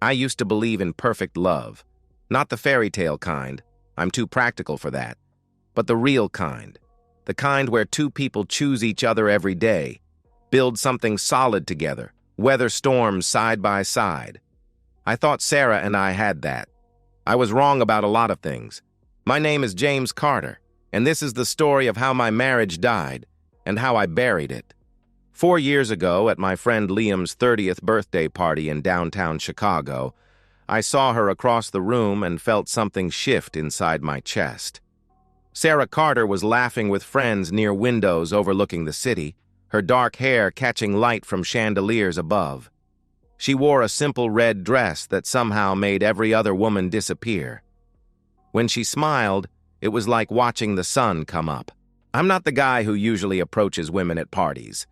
I used to believe in perfect love. Not the fairy tale kind. I'm too practical for that. But the real kind. The kind where two people choose each other every day, build something solid together, weather storms side by side. I thought Sarah and I had that. I was wrong about a lot of things. My name is James Carter, and this is the story of how my marriage died and how I buried it. 4 years ago, at my friend Liam's 30th birthday party in downtown Chicago, I saw her across the room and felt something shift inside my chest. Sarah Carter was laughing with friends near windows overlooking the city, her dark hair catching light from chandeliers above. She wore a simple red dress that somehow made every other woman disappear. When she smiled, it was like watching the sun come up. I'm not the guy who usually approaches women at parties.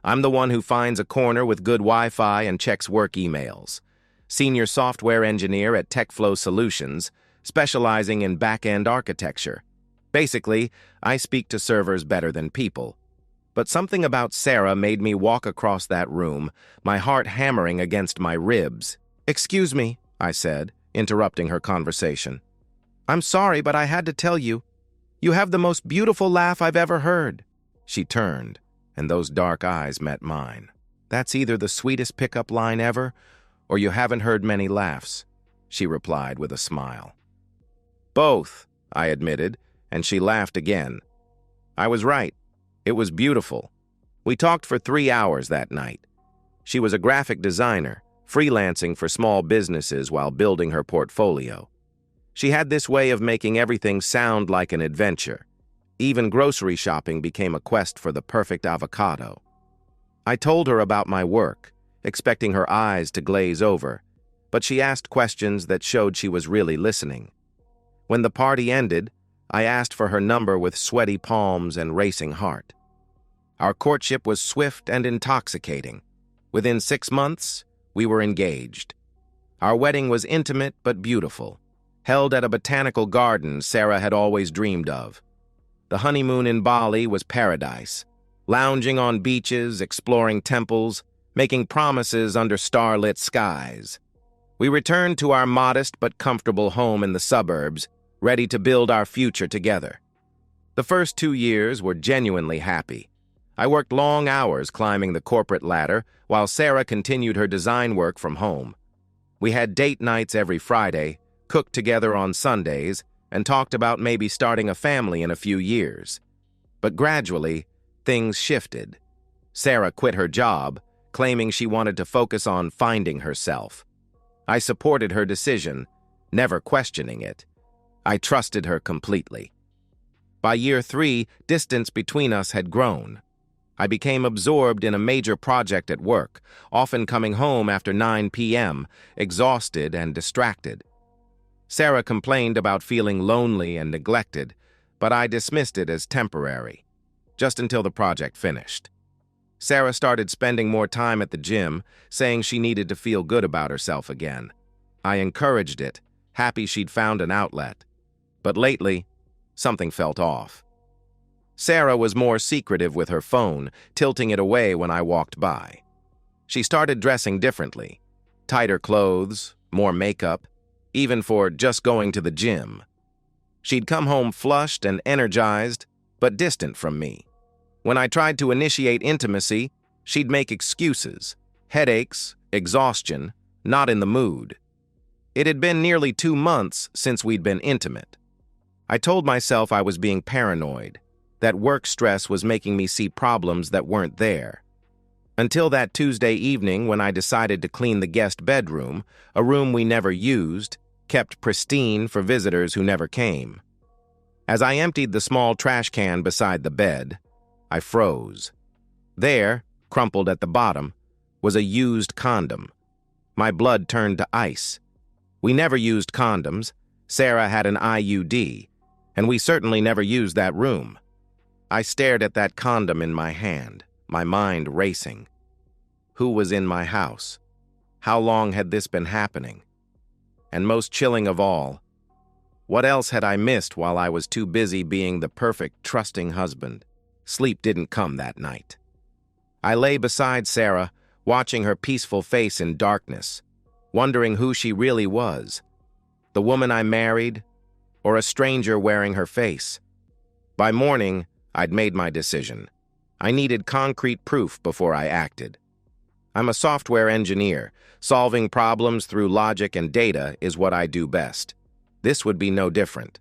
I'm the one who finds a corner with good Wi-Fi and checks work emails. Senior software engineer at TechFlow Solutions, specializing in back-end architecture. Basically, I speak to servers better than people. But something about Sarah made me walk across that room, my heart hammering against my ribs. "Excuse me," I said, interrupting her conversation. "I'm sorry, but I had to tell you. You have the most beautiful laugh I've ever heard." She turned, and those dark eyes met mine. "That's either the sweetest pickup line ever, or you haven't heard many laughs," she replied with a smile. "Both," I admitted, and she laughed again. I was right. It was beautiful. We talked for 3 hours that night. She was a graphic designer, freelancing for small businesses while building her portfolio. She had this way of making everything sound like an adventure. Even grocery shopping became a quest for the perfect avocado. I told her about my work, expecting her eyes to glaze over, but she asked questions that showed she was really listening. When the party ended, I asked for her number with sweaty palms and racing heart. Our courtship was swift and intoxicating. Within 6 months, we were engaged. Our wedding was intimate but beautiful, held at a botanical garden Sarah had always dreamed of. The honeymoon in Bali was paradise, lounging on beaches, exploring temples, making promises under starlit skies. We returned to our modest but comfortable home in the suburbs, ready to build our future together. The first 2 years were genuinely happy. I worked long hours climbing the corporate ladder while Sarah continued her design work from home. We had date nights every Friday, cooked together on Sundays, and talked about maybe starting a family in a few years. But gradually, things shifted. Sarah quit her job, claiming she wanted to focus on finding herself. I supported her decision, never questioning it. I trusted her completely. By year 3, distance between us had grown. I became absorbed in a major project at work, often coming home after 9 p.m., exhausted and distracted. Sarah complained about feeling lonely and neglected, but I dismissed it as temporary, just until the project finished. Sarah started spending more time at the gym, saying she needed to feel good about herself again. I encouraged it, happy she'd found an outlet. But lately, something felt off. Sarah was more secretive with her phone, tilting it away when I walked by. She started dressing differently. Tighter clothes, more makeup, even for just going to the gym. She'd come home flushed and energized, but distant from me. When I tried to initiate intimacy, she'd make excuses, headaches, exhaustion, not in the mood. It had been nearly 2 months since we'd been intimate. I told myself I was being paranoid, that work stress was making me see problems that weren't there. Until that Tuesday evening when I decided to clean the guest bedroom, a room we never used, kept pristine for visitors who never came. As I emptied the small trash can beside the bed, I froze. There, crumpled at the bottom, was a used condom. My blood turned to ice. We never used condoms. Sarah had an IUD, and we certainly never used that room. I stared at that condom in my hand, my mind racing. Who was in my house? How long had this been happening? And most chilling of all, what else had I missed while I was too busy being the perfect, trusting husband? Sleep didn't come that night. I lay beside Sarah, watching her peaceful face in darkness. wondering who she really was, the woman I married, or a stranger wearing her face. By morning, I'd made my decision. I needed concrete proof before I acted. I'm a software engineer. Solving problems through logic and data is what I do best. This would be no different.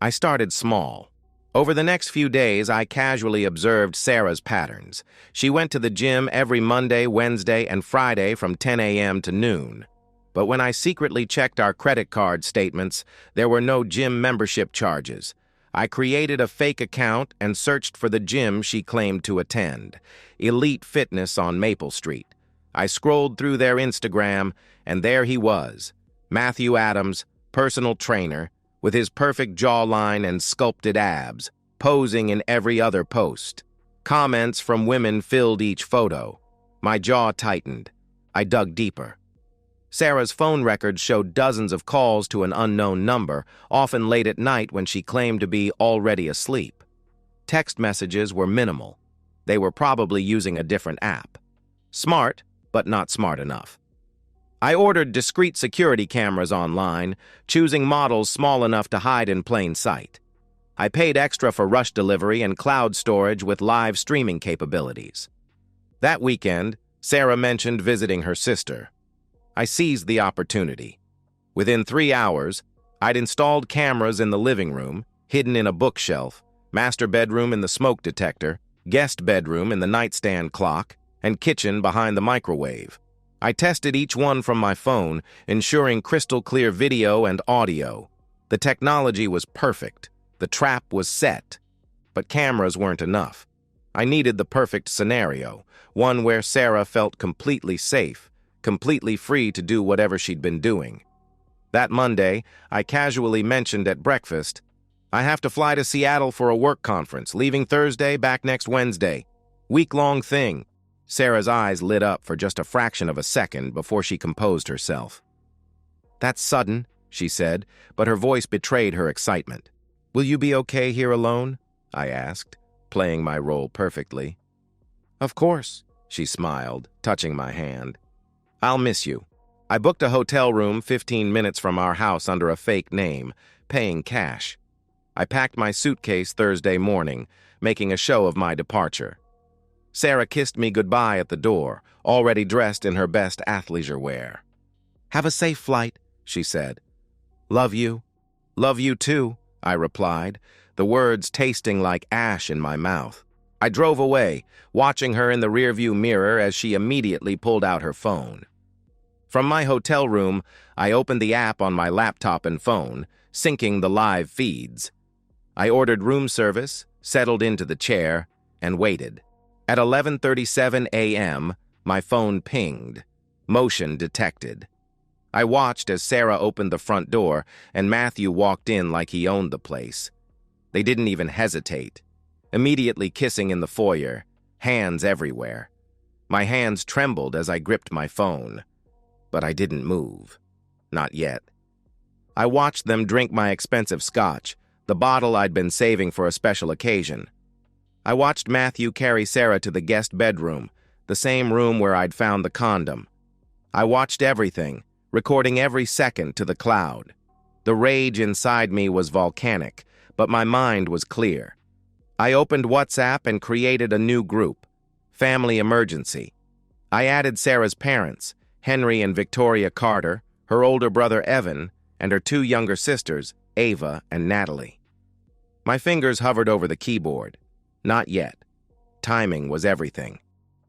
I started small. Over the next few days, I casually observed Sarah's patterns. She went to the gym every Monday, Wednesday, and Friday from 10 a.m. to noon. But when I secretly checked our credit card statements, there were no gym membership charges. I created a fake account and searched for the gym she claimed to attend, Elite Fitness on Maple Street. I scrolled through their Instagram, and there he was, Matthew Adams, personal trainer, with his perfect jawline and sculpted abs, posing in every other post. Comments from women filled each photo. My jaw tightened. I dug deeper. Sarah's phone records showed dozens of calls to an unknown number, often late at night when she claimed to be already asleep. Text messages were minimal. They were probably using a different app. Smart, but not smart enough. I ordered discreet security cameras online, choosing models small enough to hide in plain sight. I paid extra for rush delivery and cloud storage with live streaming capabilities. That weekend, Sarah mentioned visiting her sister. I seized the opportunity. Within 3 hours, I'd installed cameras in the living room, hidden in a bookshelf, master bedroom in the smoke detector, guest bedroom in the nightstand clock, and kitchen behind the microwave. I tested each one from my phone, ensuring crystal clear video and audio. The technology was perfect. The trap was set. But cameras weren't enough. I needed the perfect scenario, one where Sarah felt completely safe, completely free to do whatever she'd been doing. That Monday, I casually mentioned at breakfast, "I have to fly to Seattle for a work conference, leaving Thursday, back next Wednesday. Week-long thing." Sarah's eyes lit up for just a fraction of a second before she composed herself. "That's sudden," she said, but her voice betrayed her excitement. "Will you be okay here alone?" I asked, playing my role perfectly. "Of course," she smiled, touching my hand. "I'll miss you." I booked a hotel room 15 minutes from our house under a fake name, paying cash. I packed my suitcase Thursday morning, making a show of my departure. Sarah kissed me goodbye at the door, already dressed in her best athleisure wear. "Have a safe flight," she said. "Love you." "Love you too," I replied, the words tasting like ash in my mouth. I drove away, watching her in the rearview mirror as she immediately pulled out her phone. From my hotel room, I opened the app on my laptop and phone, syncing the live feeds. I ordered room service, settled into the chair, and waited. At 11:37 a.m., my phone pinged. Motion detected. I watched as Sarah opened the front door and Matthew walked in like he owned the place. They didn't even hesitate. Immediately kissing in the foyer, hands everywhere. My hands trembled as I gripped my phone. But I didn't move. Not yet. I watched them drink my expensive scotch, the bottle I'd been saving for a special occasion. I watched Matthew carry Sarah to the guest bedroom, the same room where I'd found the condom. I watched everything, recording every second to the cloud. The rage inside me was volcanic, but my mind was clear. I opened WhatsApp and created a new group, Family Emergency. I added Sarah's parents, Henry and Victoria Carter, her older brother Evan, and her 2 younger sisters, Ava and Natalie. My fingers hovered over the keyboard. Not yet. Timing was everything.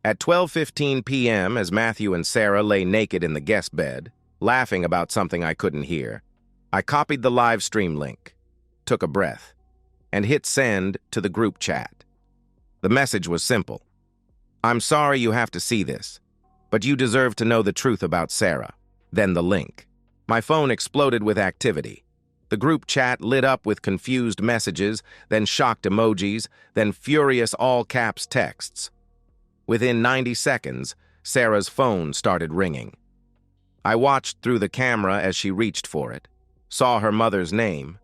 At 12:15 p.m., as Matthew and Sarah lay naked in the guest bed, laughing about something I couldn't hear, I copied the live stream link, took a breath, and hit send to the group chat. The message was simple. "I'm sorry you have to see this, but you deserve to know the truth about Sarah." Then the link. My phone exploded with activity. The group chat lit up with confused messages, then shocked emojis, then furious all-caps texts. Within 90 seconds, Sarah's phone started ringing. I watched through the camera as she reached for it, saw her mother's name,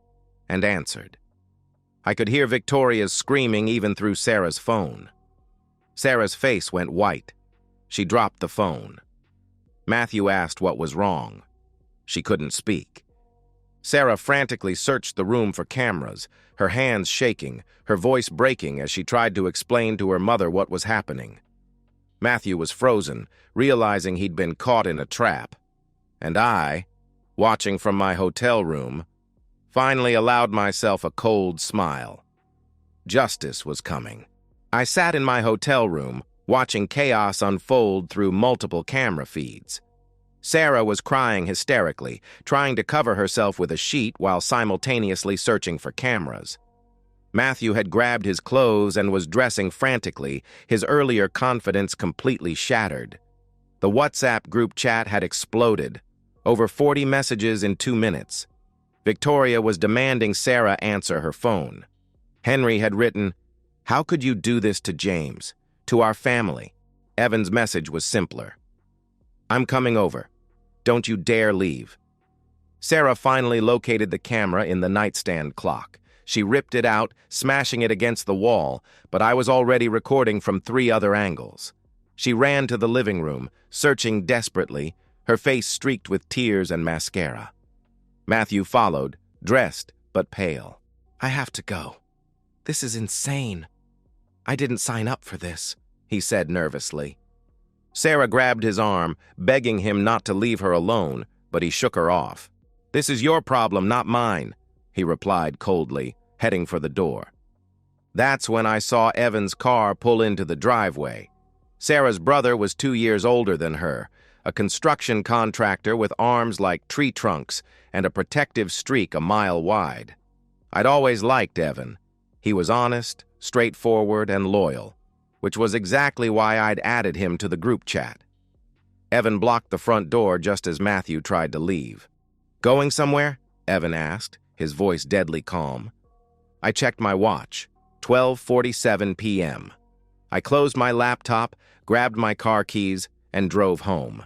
and answered. I could hear Victoria's screaming even through Sarah's phone. Sarah's face went white. She dropped the phone. Matthew asked what was wrong. She couldn't speak. Sarah frantically searched the room for cameras, her hands shaking, her voice breaking as she tried to explain to her mother what was happening. Matthew was frozen, realizing he'd been caught in a trap. And I, watching from my hotel room, finally allowed myself a cold smile. Justice was coming. I sat in my hotel room, watching chaos unfold through multiple camera feeds. Sarah was crying hysterically, trying to cover herself with a sheet while simultaneously searching for cameras. Matthew had grabbed his clothes and was dressing frantically, his earlier confidence completely shattered. The WhatsApp group chat had exploded. Over 40 messages in 2 minutes. Victoria was demanding Sarah answer her phone. Henry had written, "How could you do this to James? To our family?" Evan's message was simpler. "I'm coming over. Don't you dare leave." Sarah finally located the camera in the nightstand clock. She ripped it out, smashing it against the wall, but I was already recording from 3 other angles. She ran to the living room, searching desperately, her face streaked with tears and mascara. Matthew followed, dressed but pale. "I have to go. This is insane. I didn't sign up for this," he said nervously. Sarah grabbed his arm, begging him not to leave her alone, but he shook her off. "This is your problem, not mine," he replied coldly, heading for the door. That's when I saw Evan's car pull into the driveway. Sarah's brother was 2 years older than her, a construction contractor with arms like tree trunks and a protective streak a mile wide. I'd always liked Evan. He was honest, straightforward, and loyal, which was exactly why I'd added him to the group chat. Evan blocked the front door just as Matthew tried to leave. "Going somewhere?" Evan asked, his voice deadly calm. I checked my watch, 12:47 p.m. I closed my laptop, grabbed my car keys, and drove home.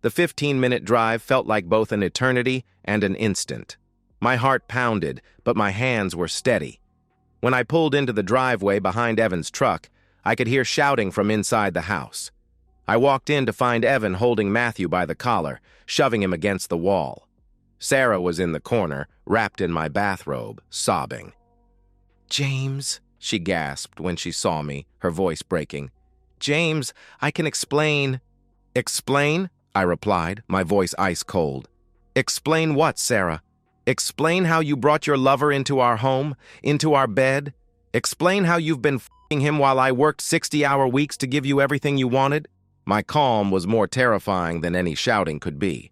The 15-minute drive felt like both an eternity and an instant. My heart pounded, but my hands were steady. When I pulled into the driveway behind Evan's truck, I could hear shouting from inside the house. I walked in to find Evan holding Matthew by the collar, shoving him against the wall. Sarah was in the corner, wrapped in my bathrobe, sobbing. "James," she gasped when she saw me, her voice breaking. "James, I can explain." "Explain?" I replied, my voice ice cold. "Explain what, Sarah? Explain how you brought your lover into our home, into our bed? Explain how you've been f***ing him while I worked 60-hour weeks to give you everything you wanted?" My calm was more terrifying than any shouting could be.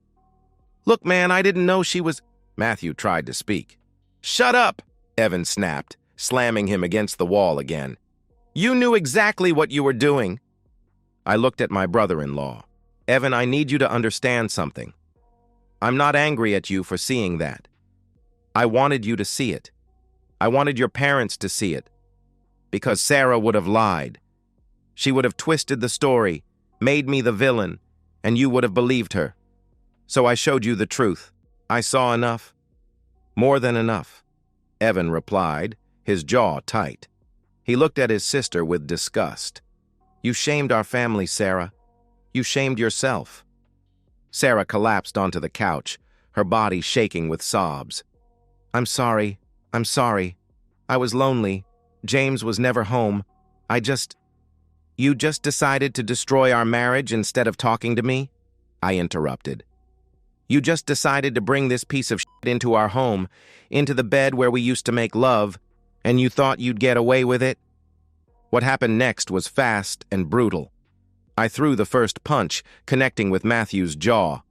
"Look, man, I didn't know she was—" Matthew tried to speak. "Shut up!" Evan snapped, slamming him against the wall again. "You knew exactly what you were doing." I looked at my brother-in-law. "Evan, I need you to understand something. I'm not angry at you for seeing that. I wanted you to see it. I wanted your parents to see it. Because Sarah would have lied. She would have twisted the story, made me the villain, and you would have believed her. So I showed you the truth. I saw enough. More than enough," Evan replied, his jaw tight. He looked at his sister with disgust. "You shamed our family, Sarah. You shamed yourself." Sarah collapsed onto the couch, her body shaking with sobs. I'm sorry. I was lonely. James was never home. You just decided to destroy our marriage instead of talking to me?" I interrupted. "You just decided to bring this piece of shit into our home, into the bed where we used to make love, and you thought you'd get away with it?" What happened next was fast and brutal. I threw the first punch, connecting with Matthew's jaw.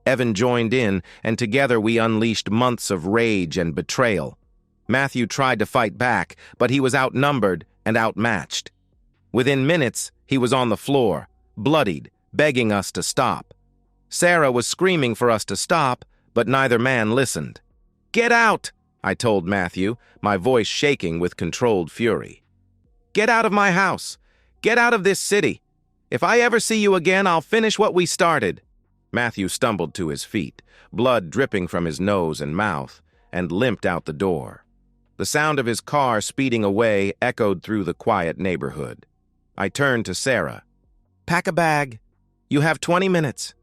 Evan joined in, and together we unleashed months of rage and betrayal. Matthew tried to fight back, but he was outnumbered and outmatched. Within minutes, he was on the floor, bloodied, begging us to stop. Sarah was screaming for us to stop, but neither man listened. "Get out!" I told Matthew, my voice shaking with controlled fury. "Get out of my house! Get out of this city! If I ever see you again, I'll finish what we started." Matthew stumbled to his feet, blood dripping from his nose and mouth, and limped out the door. The sound of his car speeding away echoed through the quiet neighborhood. I turned to Sarah. "Pack a bag. You have 20 minutes.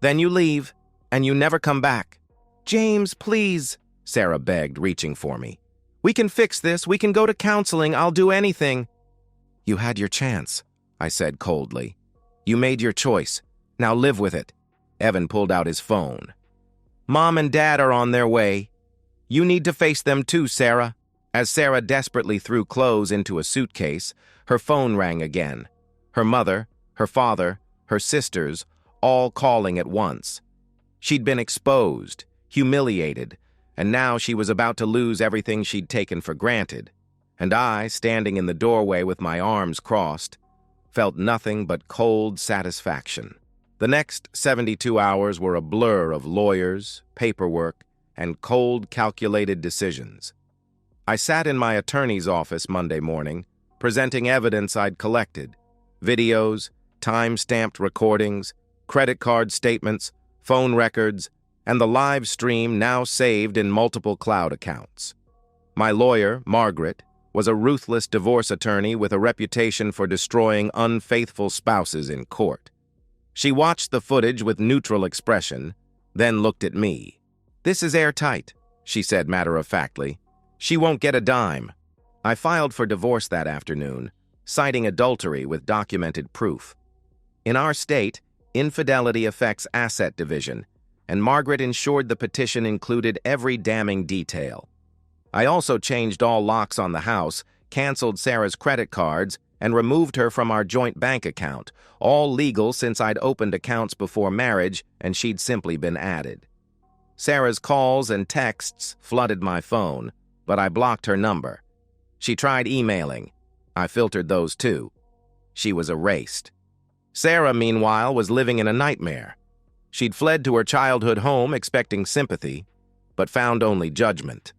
Then you leave, and you never come back. James, please, Sarah begged, reaching for me. We can fix this. We can go to counseling. I'll do anything. You had your chance, I said coldly. You made your choice. Now live with it. Evan pulled out his phone. Mom and Dad are on their way. You need to face them too, Sarah. As Sarah desperately threw clothes into a suitcase, her phone rang again. Her mother, her father, her sisters, all calling at once. She'd been exposed, humiliated, and now she was about to lose everything she'd taken for granted. And I, standing in the doorway with my arms crossed, felt nothing but cold satisfaction. The next 72 hours were a blur of lawyers, paperwork, and cold, calculated decisions. I sat in my attorney's office Monday morning, presenting evidence I'd collected: videos, time-stamped recordings, credit card statements, phone records, and the live stream now saved in multiple cloud accounts. My lawyer, Margaret, was a ruthless divorce attorney with a reputation for destroying unfaithful spouses in court. She watched the footage with neutral expression, then looked at me. This is airtight, she said matter-of-factly. She won't get a dime. I filed for divorce that afternoon, citing adultery with documented proof. In our state, infidelity affects asset division, and Margaret ensured the petition included every damning detail. I also changed all locks on the house, canceled Sarah's credit cards, and removed her from our joint bank account, all legal since I'd opened accounts before marriage and she'd simply been added. Sarah's calls and texts flooded my phone, but I blocked her number. She tried emailing. I filtered those too. She was erased. Sarah, meanwhile, was living in a nightmare. She'd fled to her childhood home expecting sympathy, but found only judgment.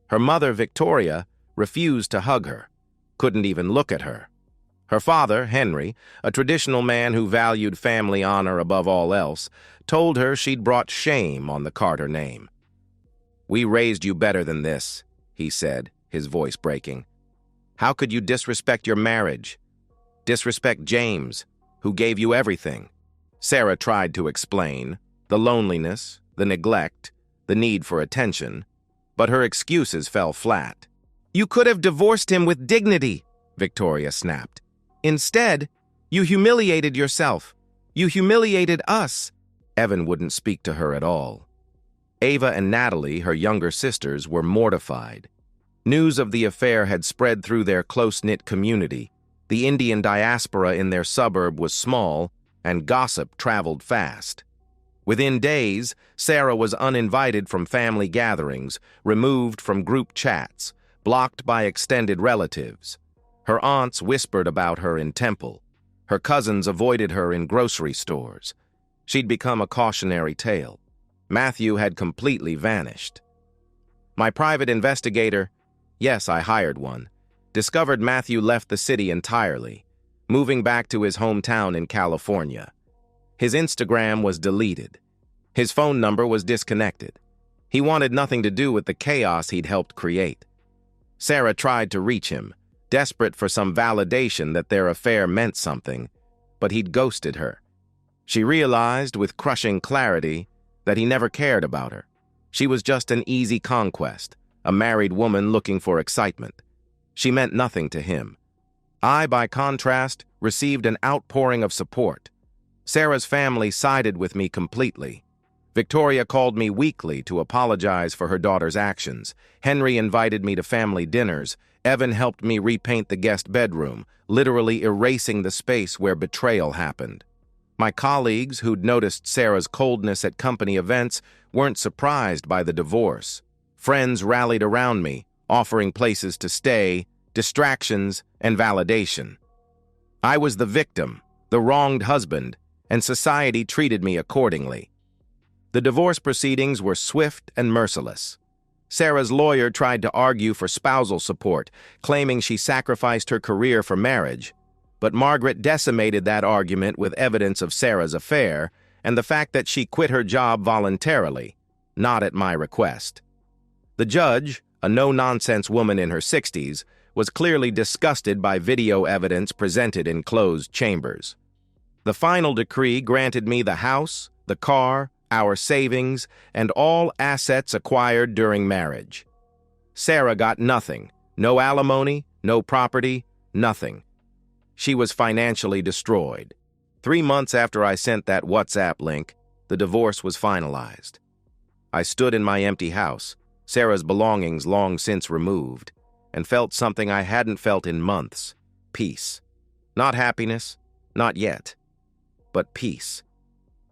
Her mother, Victoria, refused to hug her, couldn't even look at her. Her father, Henry, a traditional man who valued family honor above all else, told her she'd brought shame on the Carter name. "We raised you better than this," he said, his voice breaking. "How could you disrespect your marriage? Disrespect James, who gave you everything?" Sarah tried to explain the loneliness, the neglect, the need for attention, but her excuses fell flat. "You could have divorced him with dignity," Victoria snapped. "Instead, you humiliated yourself. You humiliated us." Evan wouldn't speak to her at all. Ava and Natalie, her younger sisters, were mortified. News of the affair had spread through their close-knit community. The Indian diaspora in their suburb was small, and gossip traveled fast. Within days, Sarah was uninvited from family gatherings, removed from group chats, blocked by extended relatives. Her aunts whispered about her in Temple. Her cousins avoided her in grocery stores. She'd become a cautionary tale. Matthew had completely vanished. My private investigator, yes, I hired one, discovered Matthew left the city entirely, moving back to his hometown in California. His Instagram was deleted. His phone number was disconnected. He wanted nothing to do with the chaos he'd helped create. Sarah tried to reach him, desperate for some validation that their affair meant something, but he'd ghosted her. She realized with crushing clarity that he never cared about her. She was just an easy conquest, a married woman looking for excitement. She meant nothing to him. I, by contrast, received an outpouring of support. Sarah's family sided with me completely. Victoria called me weekly to apologize for her daughter's actions. Henry invited me to family dinners. Evan helped me repaint the guest bedroom, literally erasing the space where betrayal happened. My colleagues, who'd noticed Sarah's coldness at company events, weren't surprised by the divorce. Friends rallied around me, offering places to stay, distractions, and validation. I was the victim, the wronged husband, and society treated me accordingly. The divorce proceedings were swift and merciless. Sarah's lawyer tried to argue for spousal support, claiming she sacrificed her career for marriage. But Margaret decimated that argument with evidence of Sarah's affair and the fact that she quit her job voluntarily, not at my request. The judge, a no-nonsense woman in her 60s, was clearly disgusted by video evidence presented in closed chambers. The final decree granted me the house, the car, our savings, and all assets acquired during marriage. Sarah got nothing. No alimony, no property, nothing. She was financially destroyed. 3 months after I sent that WhatsApp link, the divorce was finalized. I stood in my empty house, Sarah's belongings long since removed, and felt something I hadn't felt in months: peace. Not happiness, not yet, but peace.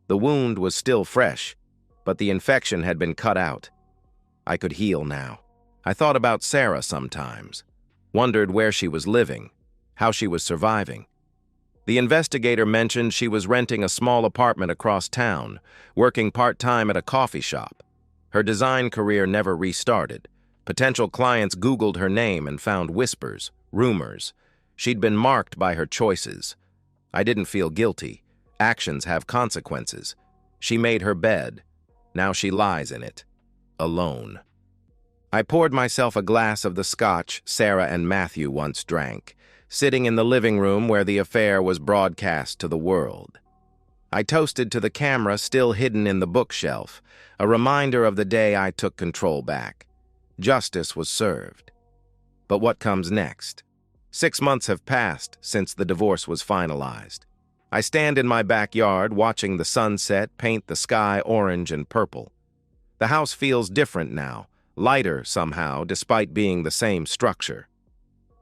The wound was still fresh, but the infection had been cut out. I could heal now. I thought about Sarah sometimes, wondered where she was living, how she was surviving. The investigator mentioned she was renting a small apartment across town, working part-time at a coffee shop. Her design career never restarted. Potential clients Googled her name and found whispers, rumors. She'd been marked by her choices. I didn't feel guilty. Actions have consequences. She made her bed. Now she lies in it, alone. I poured myself a glass of the scotch Sarah and Matthew once drank, sitting in the living room where the affair was broadcast to the world. I toasted to the camera still hidden in the bookshelf, a reminder of the day I took control back. Justice was served. But what comes next? 6 months have passed since the divorce was finalized. I stand in my backyard watching the sunset paint the sky orange and purple. The house feels different now, lighter somehow despite being the same structure.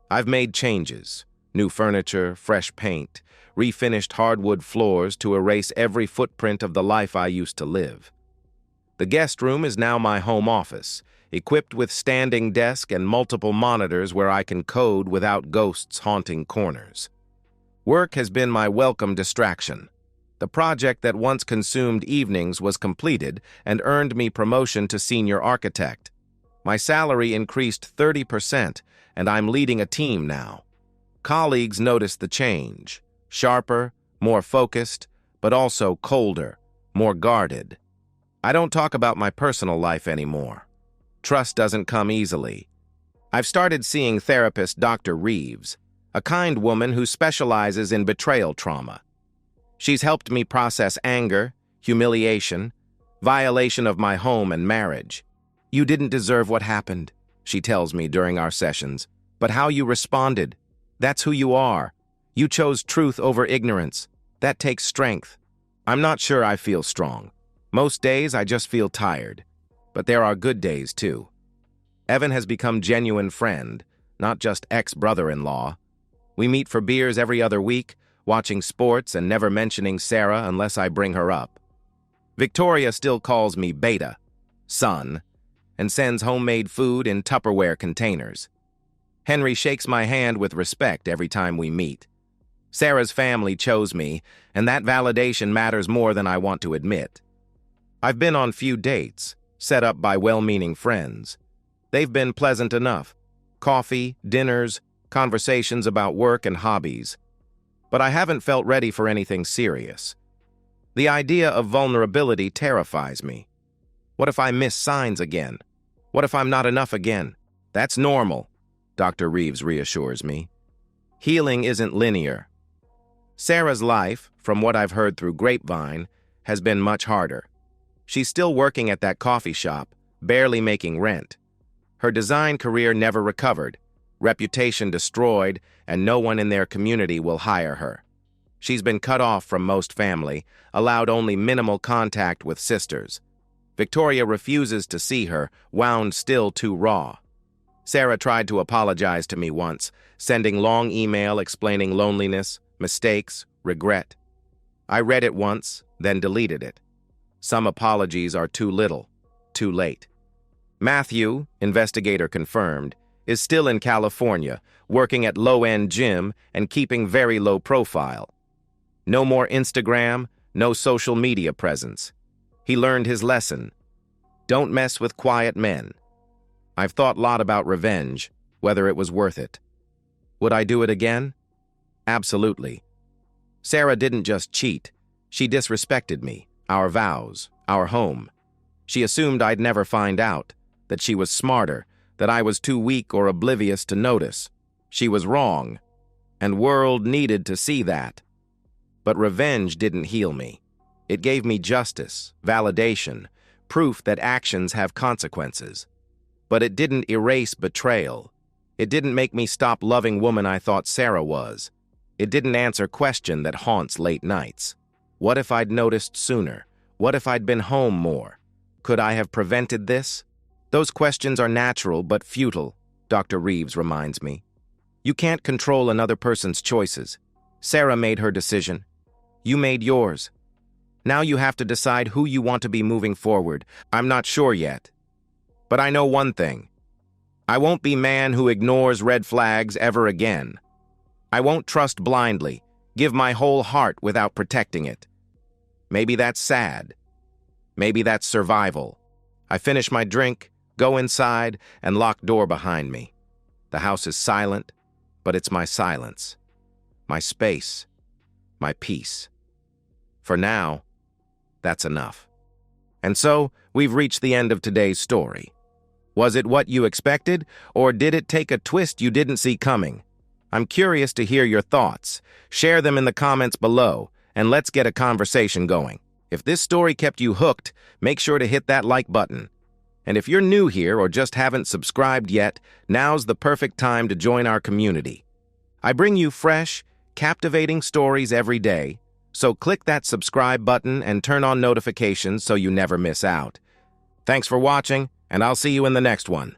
I've made changes: new furniture, fresh paint, refinished hardwood floors to erase every footprint of the life I used to live. The guest room is now my home office, equipped with standing desk and multiple monitors where I can code without ghosts haunting corners. Work has been my welcome distraction. The project that once consumed evenings was completed and earned me promotion to senior architect. My salary increased 30%, and I'm leading a team now. Colleagues notice the change: sharper, more focused, but also colder, more guarded. I don't talk about my personal life anymore. Trust doesn't come easily. I've started seeing therapist Dr. Reeves, a kind woman who specializes in betrayal trauma. She's helped me process anger, humiliation, violation of my home and marriage. "You didn't deserve what happened," she tells me during our sessions, "but how you responded, that's who you are. You chose truth over ignorance. That takes strength." I'm not sure I feel strong. Most days I just feel tired. But there are good days too. Evan has become genuine friend, not just ex-brother-in-law. We meet for beers every other week, watching sports and never mentioning Sarah unless I bring her up. Victoria still calls me Beta, son, and sends homemade food in Tupperware containers. Henry shakes my hand with respect every time we meet. Sarah's family chose me, and that validation matters more than I want to admit. I've been on few dates, set up by well-meaning friends. They've been pleasant enough: coffee, dinners, conversations about work and hobbies. But I haven't felt ready for anything serious. The idea of vulnerability terrifies me. What if I miss signs again? What if I'm not enough again? That's normal, Dr. Reeves reassures me. Healing isn't linear. Sarah's life, from what I've heard through grapevine, has been much harder. She's still working at that coffee shop, barely making rent. Her design career never recovered, reputation destroyed, and no one in their community will hire her. She's been cut off from most family, allowed only minimal contact with sisters. Victoria refuses to see her, wound still too raw. Sarah tried to apologize to me once, sending long email explaining loneliness, mistakes, regret. I read it once, then deleted it. Some apologies are too little, too late. Matthew, investigator confirmed, is still in California, working at low-end gym and keeping very low profile. No more Instagram, no social media presence. He learned his lesson. Don't mess with quiet men. I've thought a lot about revenge, whether it was worth it. Would I do it again? Absolutely. Sarah didn't just cheat. She disrespected me, our vows, our home. She assumed I'd never find out, that she was smarter, that I was too weak or oblivious to notice. She was wrong, and world needed to see that. But revenge didn't heal me. It gave me justice, validation, proof that actions have consequences. But it didn't erase betrayal. It didn't make me stop loving woman I thought Sarah was. It didn't answer question that haunts late nights. What if I'd noticed sooner? What if I'd been home more? Could I have prevented this? Those questions are natural but futile, Dr. Reeves reminds me. You can't control another person's choices. Sarah made her decision. You made yours. Now you have to decide who you want to be moving forward. I'm not sure yet. But I know one thing. I won't be man who ignores red flags ever again. I won't trust blindly, give my whole heart without protecting it. Maybe that's sad. Maybe that's survival. I finish my drink, go inside, and lock door behind me. The house is silent, but it's my silence, my space, my peace. For now, that's enough. And so, we've reached the end of today's story. Was it what you expected, or did it take a twist you didn't see coming? I'm curious to hear your thoughts. Share them in the comments below, and let's get a conversation going. If this story kept you hooked, make sure to hit that like button. And if you're new here or just haven't subscribed yet, now's the perfect time to join our community. I bring you fresh, captivating stories every day, so click that subscribe button and turn on notifications so you never miss out. Thanks for watching, and I'll see you in the next one.